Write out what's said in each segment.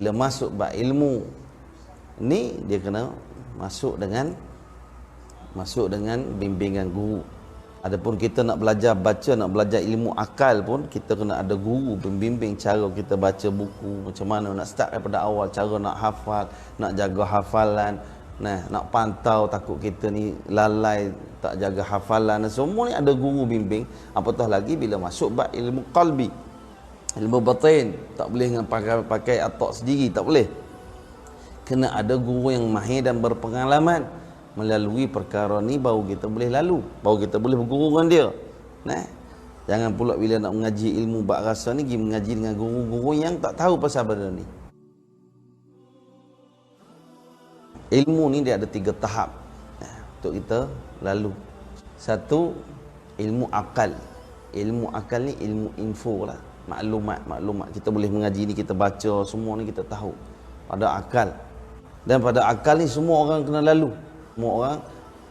Bila masuk bab ilmu ni, dia kena masuk dengan bimbingan guru. Adapun kita nak belajar baca, nak belajar ilmu akal pun, kita kena ada guru pembimbing cara kita baca buku, macam mana nak start daripada awal, cara nak hafal, nak jaga hafalan, nak pantau takut kita ni lalai tak jaga hafalan, semua ni ada guru bimbing. Apatah lagi bila masuk bab ilmu qalbi, ilmu batin, tak boleh dengan pakai atak sendiri, tak boleh. Kena ada guru yang mahir dan berpengalaman. Melalui perkara ni baru kita boleh lalu, baru kita boleh berguru dengan dia. Jangan pula bila nak mengaji ilmu bab rasa ni pergi mengaji dengan guru-guru yang tak tahu pasal benda ni. Ilmu ni dia ada 3 tahap untuk kita lalu. Satu, ilmu akal. Ilmu akal ni ilmu info lah, maklumat. Kita boleh mengaji ni, kita baca, semua ni kita tahu pada akal. Dan pada akal ni semua orang kena lalu. Semua orang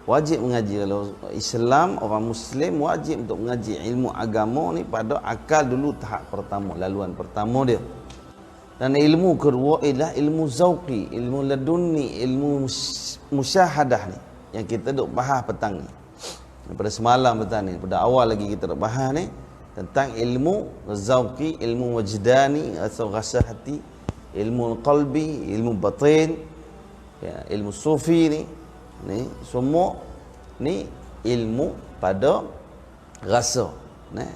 wajib mengaji. Kalau Islam, orang Muslim wajib untuk mengaji ilmu agama ni pada akal dulu, tahap pertama, laluan pertama dia. Dan ilmu kedua ialah ilmu zauqi, ilmu laduni, ilmu musyahadah ni, yang kita duk bahas petang ni. Daripada semalam petang ni, pada awal lagi kita duk bahas ni tentang ilmu zauqi, ilmu wajdani atau rasa hati, ilmu qalbi, ilmu batin, ilmu sufi ni semua ni ilmu pada rasa,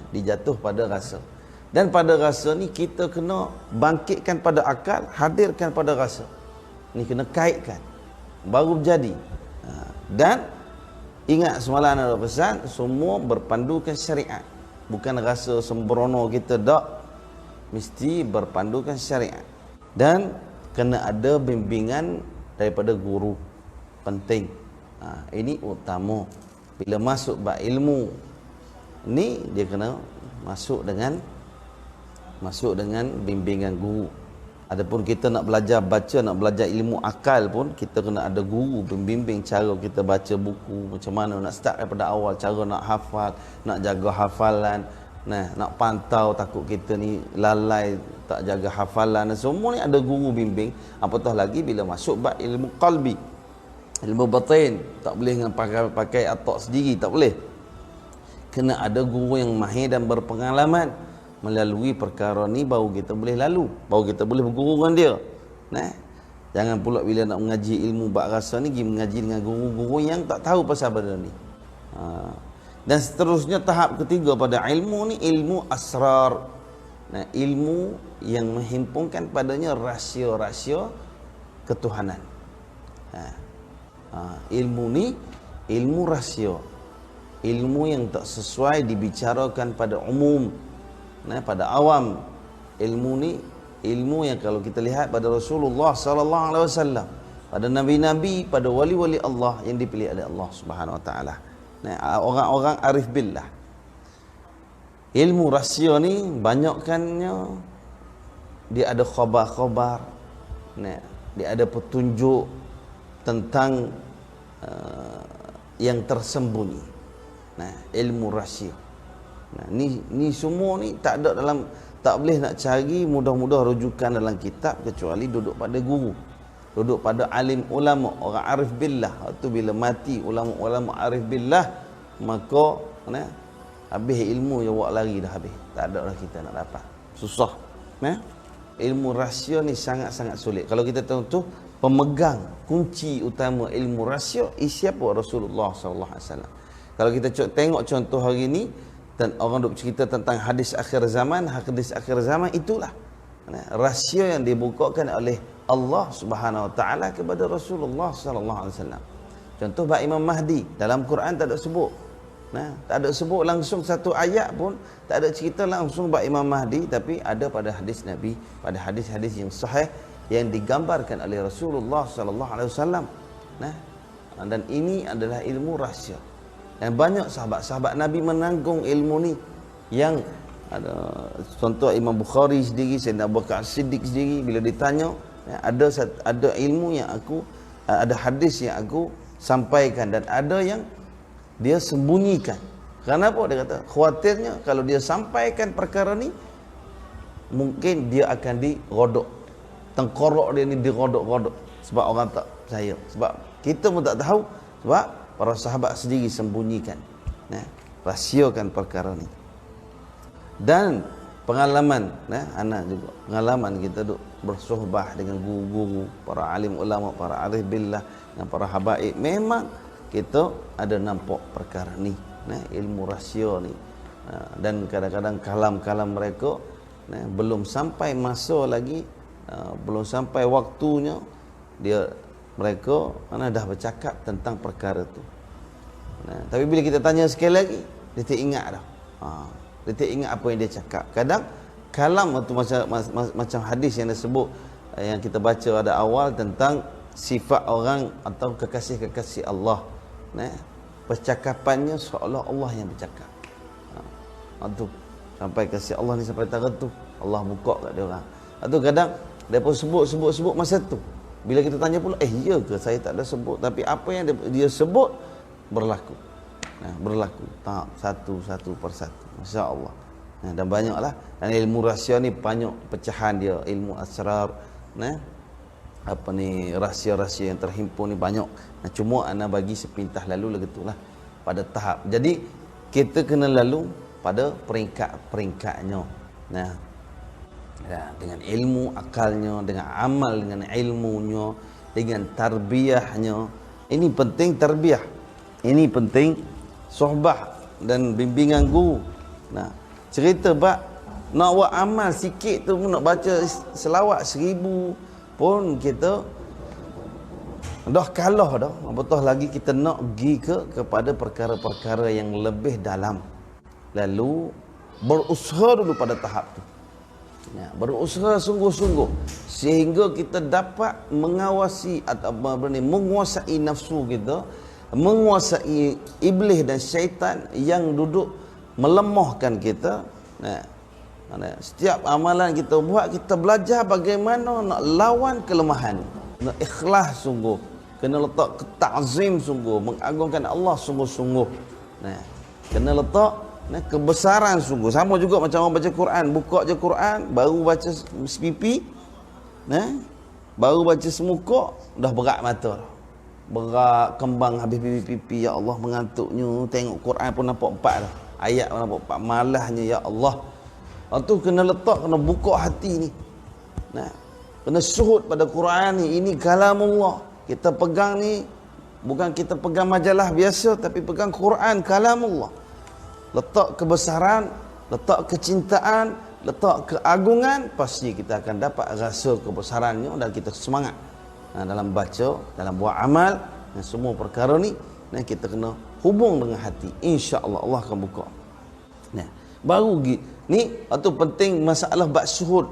dijatuh pada rasa. Dan pada rasa ni kita kena bangkitkan pada akal, hadirkan pada rasa. Ni kena kaitkan, baru jadi. Dan ingat semalam ada pesan, semua berpandukan syariat. Bukan rasa sembrono kita, tak. Mesti berpandukan syariat. Dan kena ada bimbingan daripada guru. Penting. Ini utama. Bila masuk bab ilmu ni, dia kena masuk dengan bimbingan guru. Adapun kita nak belajar baca, nak belajar ilmu akal pun, kita kena ada guru pembimbing cara kita baca buku, macam mana nak start daripada awal, cara nak hafal, nak jaga hafalan, nak pantau takut kita ni lalai tak jaga hafalan, semua ni ada guru bimbing. Apatah lagi bila masuk bab ilmu qalbi, ilmu batin, tak boleh dengan pakai atak sendiri, tak boleh. Kena ada guru yang mahir dan berpengalaman. Melalui perkara ni baru kita boleh lalu, baru kita boleh berguru dengan dia. Jangan pula bila nak mengaji ilmu bab rasa ni pergi mengaji dengan guru-guru yang tak tahu pasal benda ni. Dan seterusnya tahap ketiga pada ilmu ni, ilmu asrar. Ilmu yang menghimpunkan padanya rahsia-rahsia ketuhanan. Ilmu ni ilmu rahsia, ilmu yang tak sesuai dibicarakan pada umum, pada awam. Ilmu ni ilmu yang kalau kita lihat pada Rasulullah sallallahu alaihi wasallam, pada nabi-nabi, pada wali-wali Allah yang dipilih oleh Allah Subhanahu wa taala, orang-orang arif billah. Ilmu rahsia ni banyakkannya dia ada khabar-khabar, dia ada petunjuk tentang yang tersembunyi. Ilmu rahsia. Ni semua ni tak ada dalam, tak boleh nak cari mudah-mudah rujukan dalam kitab kecuali duduk pada guru, duduk pada alim ulama, orang arif billah. Waktu bila mati ulama-ulama arif billah, maka habis ilmu je, buat lari dah habis. Tak ada dah kita nak dapat. Susah. Ilmu rahsia ni sangat-sangat sulit. Kalau kita tahu tu pemegang kunci utama ilmu rahsia siapa? Rasulullah sallallahu alaihi wasallam. Kalau kita tengok contoh hari ni, dan orang duk cerita tentang hadis akhir zaman, itulah rahsia yang dibukakan oleh Allah Subhanahu wa taala kepada Rasulullah sallallahu alaihi wasallam. Contoh bab Imam Mahdi, dalam Quran tak ada sebut. Tak ada sebut langsung satu ayat pun, tak ada cerita langsung bab Imam Mahdi, tapi ada pada hadis Nabi, pada hadis-hadis yang sahih yang digambarkan oleh Rasulullah sallallahu alaihi wasallam. Dan ini adalah ilmu rahsia. Dan banyak sahabat-sahabat Nabi menanggung ilmu ni. Yang ada contoh Imam Bukhari sendiri, Sayyidina Abu Bakar Siddiq sendiri, bila ditanya, ada ilmu yang ada hadis yang aku sampaikan, dan ada yang dia sembunyikan. Kenapa? Dia kata khawatirnya kalau dia sampaikan perkara ni, mungkin dia akan dirodok, tengkorak dia ni dirodok-rodok sebab orang tak percaya. Sebab kita pun tak tahu, sebab para sahabat sendiri sembunyikan, rahsiakan perkara ni. Dan pengalaman, anak juga pengalaman kita duk bersuhbah dengan guru-guru, para alim ulama, para arif billah dan para habaib, memang kita ada nampak perkara ni, ilmu rahsia ni. Dan kadang-kadang kalam-kalam mereka belum sampai masa lagi, belum sampai waktunya mereka dah bercakap tentang perkara tu. Tapi bila kita tanya sekali lagi, dia tak ingat dah. Dia tak ingat apa yang dia cakap. Kadang kalam tu macam hadis yang disebut, yang kita baca ada awal tentang sifat orang atau kekasih-kekasih Allah. Percakapannya seolah Allah yang bercakap. Tu sampai kasih Allah ni sampai tarat tu, Allah buka kat dia orang. Tu kadang dia pun sebut masa tu. Bila kita tanya pula, ya ke saya tak ada sebut, tapi apa yang dia sebut berlaku. Berlaku satu persatu. Masya-Allah. Dan banyaklah, dan ilmu rahsia ni banyak pecahan dia, ilmu asrar, rahsia-rahsia yang terhimpun ni banyak. Cuma ana bagi sepintas lalu gitulah pada tahap. Jadi kita kena lalu pada peringkat-peringkatnya. Dengan ilmu akalnya, dengan amal dengan ilmunya, dengan tarbiyahnya. Ini penting tarbiyah. Ini penting sohbah dan bimbingan guru. Cerita bab nak buat amal sikit tu, nak baca selawat 1000 pun kita dah kalah dah. Apatah lagi kita nak pergi kepada perkara-perkara yang lebih dalam. Lalu berusaha dulu pada tahap tu. Berusaha sungguh-sungguh sehingga kita dapat mengawasi atau menguasai nafsu kita, menguasai iblis dan syaitan yang duduk melemahkan kita. Setiap amalan kita buat, kita belajar bagaimana nak lawan kelemahan. Nak ikhlas sungguh, kena letak ta'zim sungguh, mengagungkan Allah sungguh-sungguh. Kena letak kebesaran sungguh. Sama juga macam orang baca Quran, buka je Quran, baru baca sepipi, baru baca semuka, dah berat mata dah. Berat kembang habis pipi-pipi, ya Allah mengantuknya. Tengok Quran pun nampak 4 dah. Ayat pun nampak 4, malahnya ya Allah. Tu kena letak, kena buka hati ni. Kena suhud pada Quran ni. Ini kalamullah. Kita pegang ni, bukan kita pegang majalah biasa, tapi pegang Quran, kalamullah. Letak kebesaran, letak kecintaan, letak keagungan, pasti kita akan dapat rasa kebesarannya dan kita semangat dalam baca, dalam buat amal, dan semua perkara ni kita kena hubung dengan hati. Insya-Allah Allah akan buka. Baru ni itu penting masalah bab syuhud.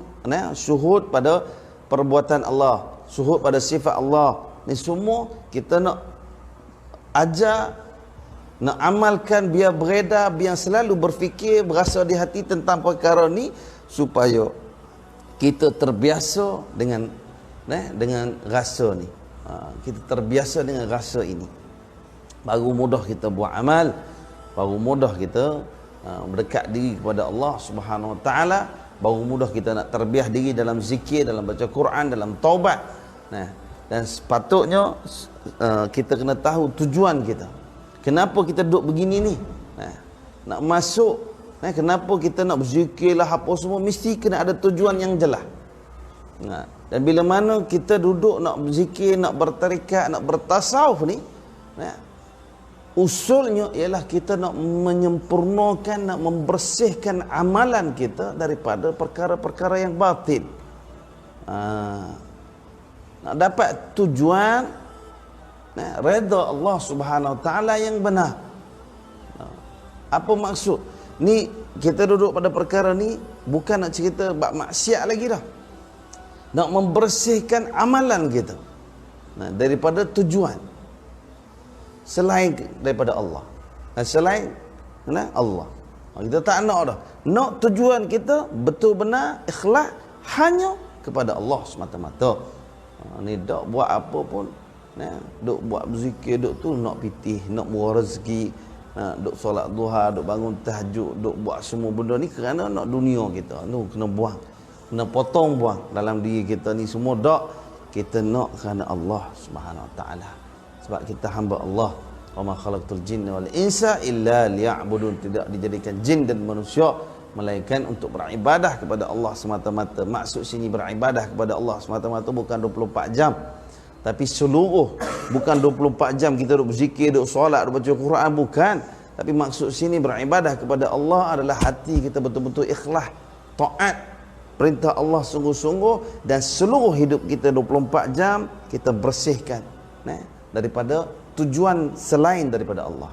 Syuhud pada perbuatan Allah, syuhud pada sifat Allah. Ni semua kita nak ajar, nak amalkan, biar beredar, biar selalu berfikir, berasa di hati tentang perkara ni, supaya kita terbiasa dengan rasa ni. Kita terbiasa dengan rasa ini. Baru mudah kita buat amal, baru mudah kita mendekat diri kepada Allah Subhanahu Wa Taala, baru mudah kita nak terbiah diri dalam zikir, dalam baca Quran, dalam taubat. Dan sepatutnya kita kena tahu tujuan kita. Kenapa kita duduk begini ni? Nak masuk, kenapa kita nak berzikir lah apa semua, mesti kena ada tujuan yang jelas. Dan bila mana kita duduk nak berzikir, nak bertarikat, nak bertasawuf ni, usulnya ialah kita nak menyempurnakan, nak membersihkan amalan kita daripada perkara-perkara yang batin. Nak dapat tujuan redha Allah Subhanahu Wa Taala yang benar. Apa maksud? Ni kita duduk pada perkara ni bukan nak cerita bab maksiat lagi dah. Nak membersihkan amalan kita daripada tujuan selain daripada Allah. Selain Allah. Kita tak nak dah. Nak tujuan kita betul benar ikhlas hanya kepada Allah semata-mata. Ni dak buat apa pun, duk buat berzikir, duk tu nak pitih, nak murah rezeki, duk solat duha, duk bangun tahajud, duk buat semua benda ni kerana nak dunia kita. Tu kena buang. kena potong buang dalam diri kita ni semua dak. Kita nak kerana Allah Subhanahu Wa Taala. Sebab kita hamba Allah. Wa ma khalaqtul jinna wal insa illa liya'budun. Tidak dijadikan jin dan manusia melainkan untuk beribadah kepada Allah semata-mata. Maksud sini beribadah kepada Allah semata-mata bukan 24 jam. Tapi seluruh, bukan 24 jam kita duk berzikir, duk solat, duk baca Quran, bukan. Tapi maksud sini beribadah kepada Allah adalah hati kita betul-betul ikhlas, taat perintah Allah sungguh-sungguh, dan seluruh hidup kita 24 jam kita bersihkan daripada tujuan selain daripada Allah.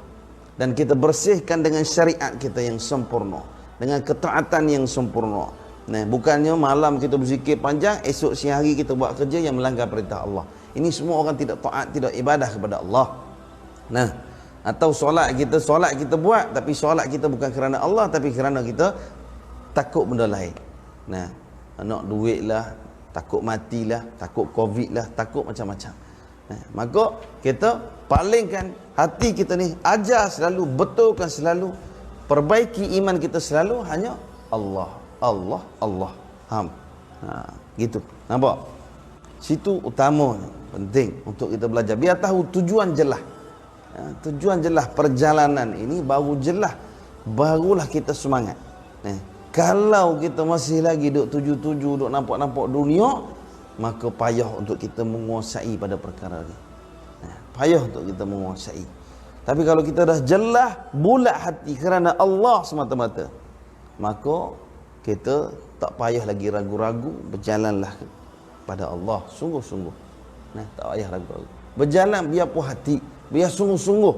Dan kita bersihkan dengan syariat kita yang sempurna, dengan ketaatan yang sempurna. Bukannya malam kita berzikir panjang, esok siang hari kita buat kerja yang melanggar perintah Allah. Ini semua orang tidak taat, tidak ibadah kepada Allah. Atau solat kita buat, tapi solat kita bukan kerana Allah, tapi kerana kita takut benda lain. Nak duit lah, takut matilah, takut covid lah, takut macam-macam. Maka kita palingkan hati kita ni, ajar selalu, betulkan selalu, perbaiki iman kita selalu hanya Allah, Allah, Allah. Gitu. Nampak? Situ utamanya, penting untuk kita belajar. Biar tahu tujuan jelas. Tujuan jelas perjalanan ini baru jelas, barulah kita semangat. Kalau kita masih lagi duk tuju-tuju, duk nampak-nampak dunia, maka payah untuk kita menguasai pada perkara ini. Payah untuk kita menguasai. Tapi kalau kita dah jelas, bulat hati kerana Allah semata-mata, maka kita tak payah lagi ragu-ragu, berjalanlah pada Allah sungguh-sungguh. Tak payah ragu-ragu. Berjalan biar puas hati, biar sungguh-sungguh.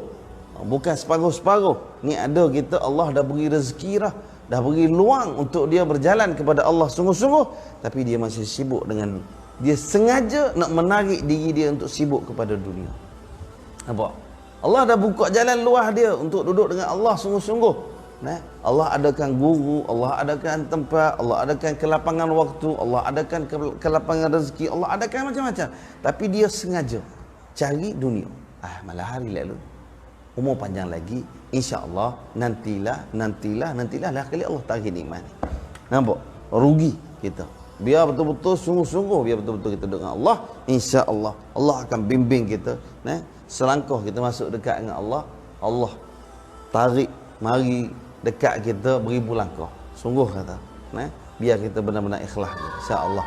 Bukan separuh-separuh. Ni ada kita, Allah dah beri rezeki dah beri luang untuk dia berjalan kepada Allah sungguh-sungguh, tapi dia masih sibuk dengan, dia sengaja nak menarik diri dia untuk sibuk kepada dunia. Nampak? Allah dah buka jalan luah dia untuk duduk dengan Allah sungguh-sungguh. Allah adakan guru, Allah adakan tempat, Allah adakan kelapangan waktu, Allah adakan kelapangan rezeki, Allah adakan macam-macam. Tapi dia sengaja cari dunia. Malah hari lalu, umur panjang lagi, insya-Allah, nantilah lah kali Allah tarik nikmat ni. Nampak? Rugi kita. Biar betul-betul sungguh-sungguh, biar betul-betul kita dengan Allah, insya-Allah Allah akan bimbing kita. Selangkah kita masuk dekat dengan Allah, Allah tarik mari dekat kita beribu langkah. Sungguh kata. Biar kita benar-benar ikhlas, insya-Allah.